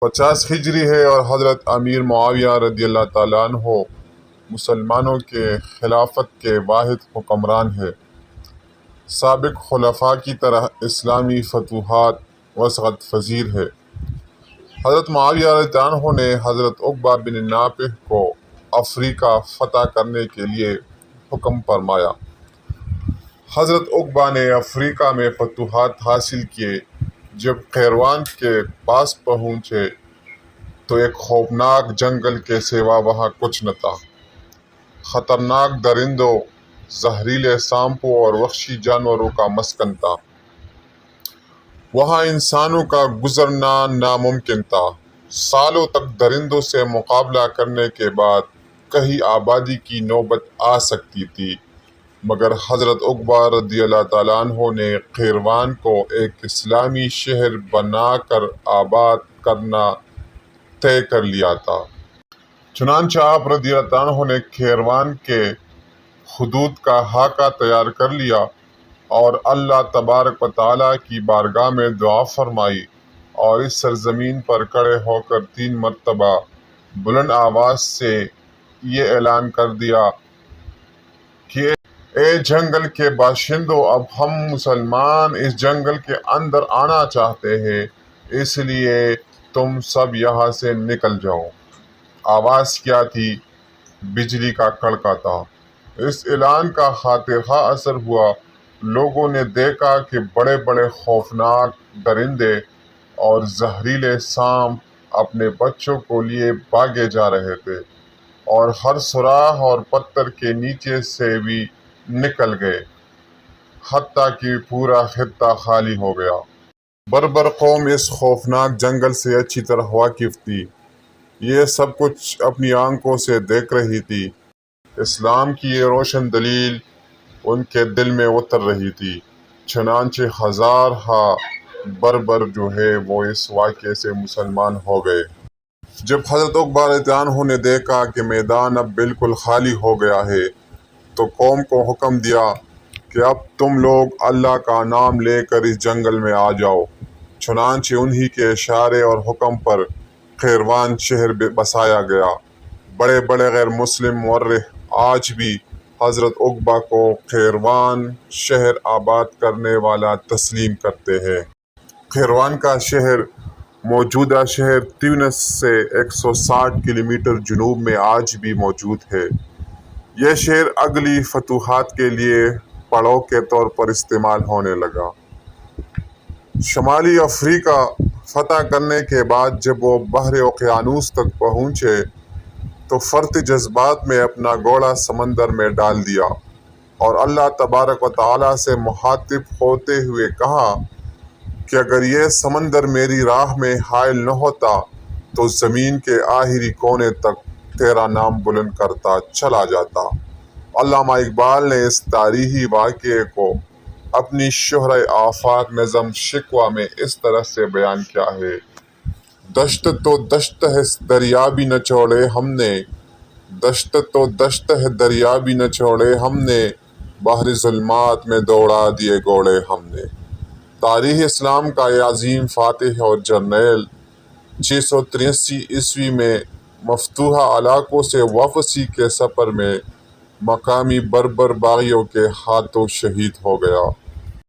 50 ہجری ہے اور حضرت امیر معاویہ رضی اللہ تعالیٰ عنہ مسلمانوں کے خلافت کے واحد حکمران ہے۔ سابق خلفاء کی طرح اسلامی فتوحات وسعت پذیر ہے۔ حضرت معاویہ رضی اللہ عنہ نے حضرت عقبہ بن نافع کو افریقہ فتح کرنے کے لیے حکم فرمایا۔ حضرت عقبہ نے افریقہ میں فتوحات حاصل کیے۔ جب قیروان کے پاس پہنچے تو ایک خوفناک جنگل کے سوا وہاں کچھ نہ تھا۔ خطرناک درندوں، زہریلے سانپوں اور وحشی جانوروں کا مسکن تھا۔ وہاں انسانوں کا گزرنا ناممکن تھا۔ سالوں تک درندوں سے مقابلہ کرنے کے بعد کہیں آبادی کی نوبت آ سکتی تھی، مگر حضرت عقبہ رضی اللہ تعالیٰ عنہ نے قیروان کو ایک اسلامی شہر بنا کر آباد کرنا طے کر لیا تھا۔ چنانچہ آپ رضی اللہ تعالیٰ عنہ نے قیروان کے حدود کا خاکہ تیار کر لیا اور اللہ تبارک و تعالیٰ کی بارگاہ میں دعا فرمائی اور اس سرزمین پر کھڑے ہو کر 3 مرتبہ بلند آواز سے یہ اعلان کر دیا کہ اے جنگل کے باشندوں، اب ہم مسلمان اس جنگل کے اندر آنا چاہتے ہیں، اس لیے تم سب یہاں سے نکل جاؤ۔ آواز کیا تھی؟ بجلی کا کڑکا تھا۔ اس اعلان کا خاطرخواہ اثر ہوا۔ لوگوں نے دیکھا کہ بڑے بڑے خوفناک درندے اور زہریلے سانپ اپنے بچوں کو لیے بھاگے جا رہے تھے اور ہر سوراخ اور پتھر کے نیچے سے بھی نکل گئے، حتیٰ کہ پورا خطہ خالی ہو گیا۔ بربر قوم اس خوفناک جنگل سے اچھی طرح واقف تھی۔ یہ سب کچھ اپنی آنکھوں سے دیکھ رہی تھی۔ اسلام کی یہ روشن دلیل ان کے دل میں اتر رہی تھی۔ چنانچہ ہزارہا بربر جو ہے وہ اس واقعے سے مسلمان ہو گئے۔ جب حضرت عقبہ رضی اللہ عنہ نے دیکھا کہ میدان اب بالکل خالی ہو گیا ہے تو قوم کو حکم دیا کہ اب تم لوگ اللہ کا نام لے کر اس جنگل میں آ جاؤ۔ چنانچہ انہی کے اشارے اور حکم پر قیروان شہر بسایا گیا۔ بڑے بڑے غیر مسلم مورخ آج بھی حضرت عقبہ کو قیروان شہر آباد کرنے والا تسلیم کرتے ہیں۔ قیروان کا شہر موجودہ شہر تیونس سے 160 کلومیٹر جنوب میں آج بھی موجود ہے۔ یہ شہر اگلی فتوحات کے لیے پڑاؤ کے طور پر استعمال ہونے لگا۔ شمالی افریقہ فتح کرنے کے بعد جب وہ بحر اوقیانوس تک پہنچے تو فرط جذبات میں اپنا گھوڑا سمندر میں ڈال دیا اور اللہ تبارک و تعالیٰ سے مخاطب ہوتے ہوئے کہا کہ اگر یہ سمندر میری راہ میں حائل نہ ہوتا تو زمین کے آخری کونے تک تیرا نام بلند کرتا چلا جاتا۔ علامہ اقبال نے اس تاریخی واقعے کو اپنی شہرۂ آفاق نظم شکوہ میں اس طرح سے بیان کیا ہے: دشت تو دشت ہے دریا بھی نہ چھوڑے ہم نے، دشت تو دشت ہے دریا بھی نہ چھوڑے ہم نے، بحر ظلمات میں دوڑا دیے گھوڑے ہم نے۔ تاریخ اسلام کا یہ عظیم فاتح اور جرنیل 683 عیسوی میں مفتوحہ علاقوں سے واپسی کے سفر میں مقامی بربر باغیوں کے ہاتھوں شہید ہو گیا۔